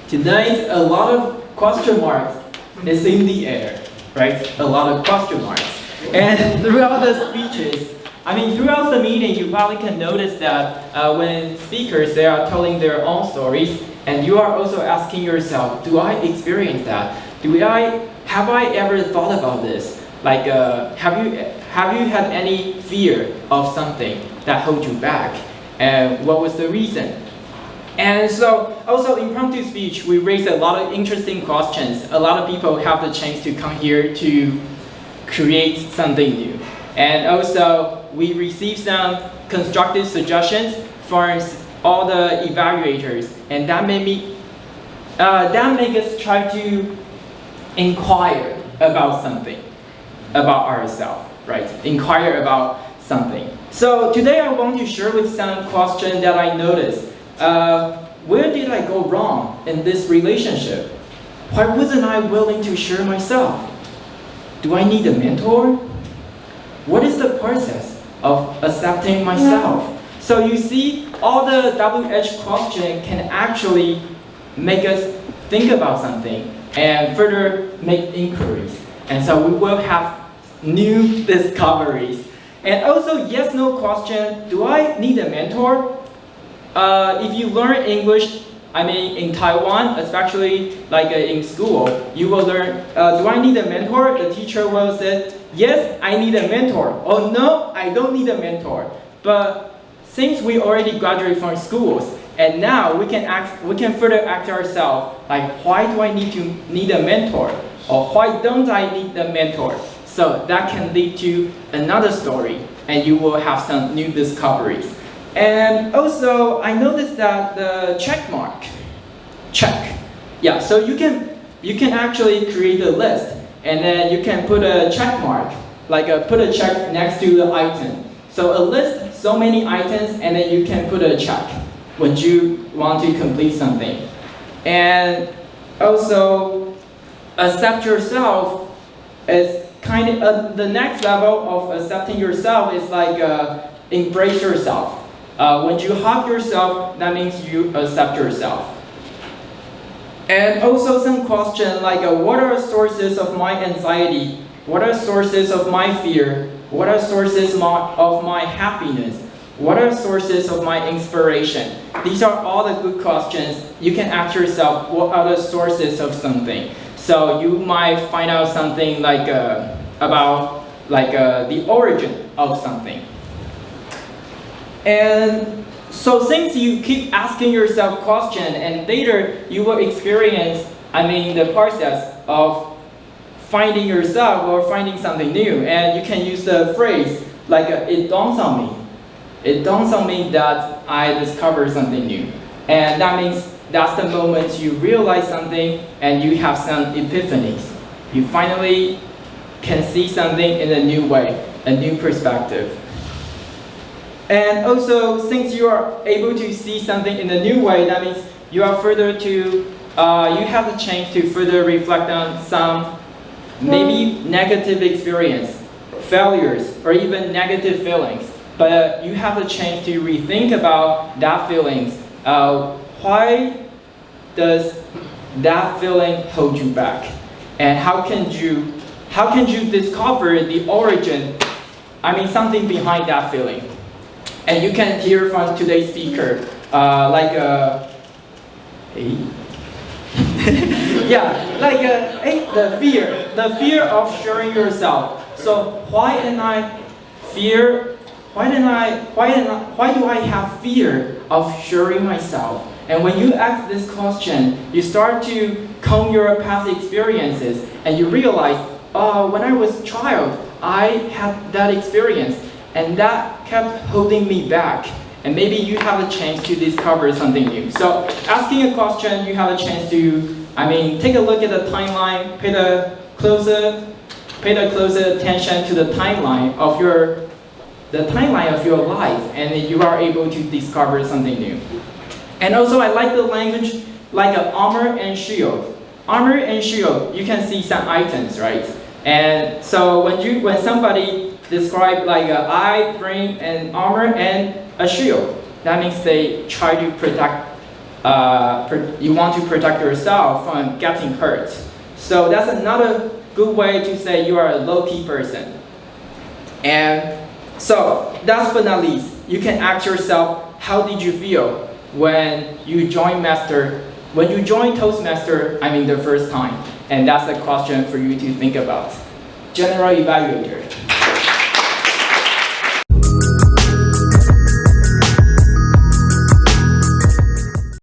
Tonight, a lot of question marks is in the air, right? A lot of question marks. And throughout the speeches, throughout the meeting, you probably can notice that when speakers, they are telling their own stories, and you are also asking yourself, do I experience that? Have I ever thought about this? Like, have you had any fear of something that holds you back? And what was the reason? And so, also impromptu speech, we raise a lot of interesting questions. A lot of people have the chance to come here to create something new. And also, we receive some constructive suggestions from all the evaluators, and that made us try to inquire about something, about ourselves, right? Inquire about something. So today I want to share with some questions that I noticed. Where did I go wrong in this relationship? Why wasn't I willing to share myself? Do I need a mentor? What is the process of accepting myself? So you see, all the WH questions can actually make us think about something and further make inquiries. And so we will have new discoveries. And also, yes/no question, do I need a mentor? If you learn English, in Taiwan, especially like in school, you will learn, do I need a mentor? The teacher will say, yes, I need a mentor. Oh no, I don't need a mentor. But since we already graduated from schools, and now we can further ask ourselves, like, why do I need a mentor? Or why don't I need a mentor? So that can lead to another story, and you will have some new discoveries. And also, I noticed that the check mark, so you can actually create a list, and then you can put a check mark, like put a check next to the item. So a list, so many items, and then you can put a check when you want to complete something. And also, accept yourself is kind of, the next level of accepting yourself is like embrace yourself. When you hug yourself, that means you accept yourself. And also some question like, what are sources of my anxiety? What are sources of my fear? What are sources of my happiness? What are sources of my inspiration? These are all the good questions. You can ask yourself, what are the sources of something? So you might find out something like about the origin of something. And so since you keep asking yourself questions, and later you will experience, the process of finding yourself or finding something new. And you can use the phrase, like, it dawns on me. It dawns on me that I discovered something new. And that means that's the moment you realize something and you have some epiphanies. You finally can see something in a new way, a new perspective. And also, since you are able to see something in a new way, that means you are you have the chance to further reflect on some maybe negative experience, failures, or even negative feelings. But you have the chance to rethink about that feelings. Why does that feeling hold you back? And how can you discover the origin, something behind that feeling? And you can hear from today's speaker, the fear of sharing yourself. So why do I have fear of sharing myself? And when you ask this question, you start to comb your past experiences, and you realize, when I was a child, I had that experience, and that kept holding me back. And maybe you have a chance to discover something new. So asking a question, you have a chance to, take a look at the timeline, pay the closer attention to the timeline of your life, and you are able to discover something new. And also, I like the language like an armor and shield. Armor and shield, you can see some items, right? And so when somebody describe like I bring an armor and a shield, that means they try to protect you want to protect yourself from getting hurt. So that's another good way to say you are a low-key person. And so, last but not least, you can ask yourself, how did you feel when you joined Toastmaster, the first time? And that's a question for you to think about. General Evaluator.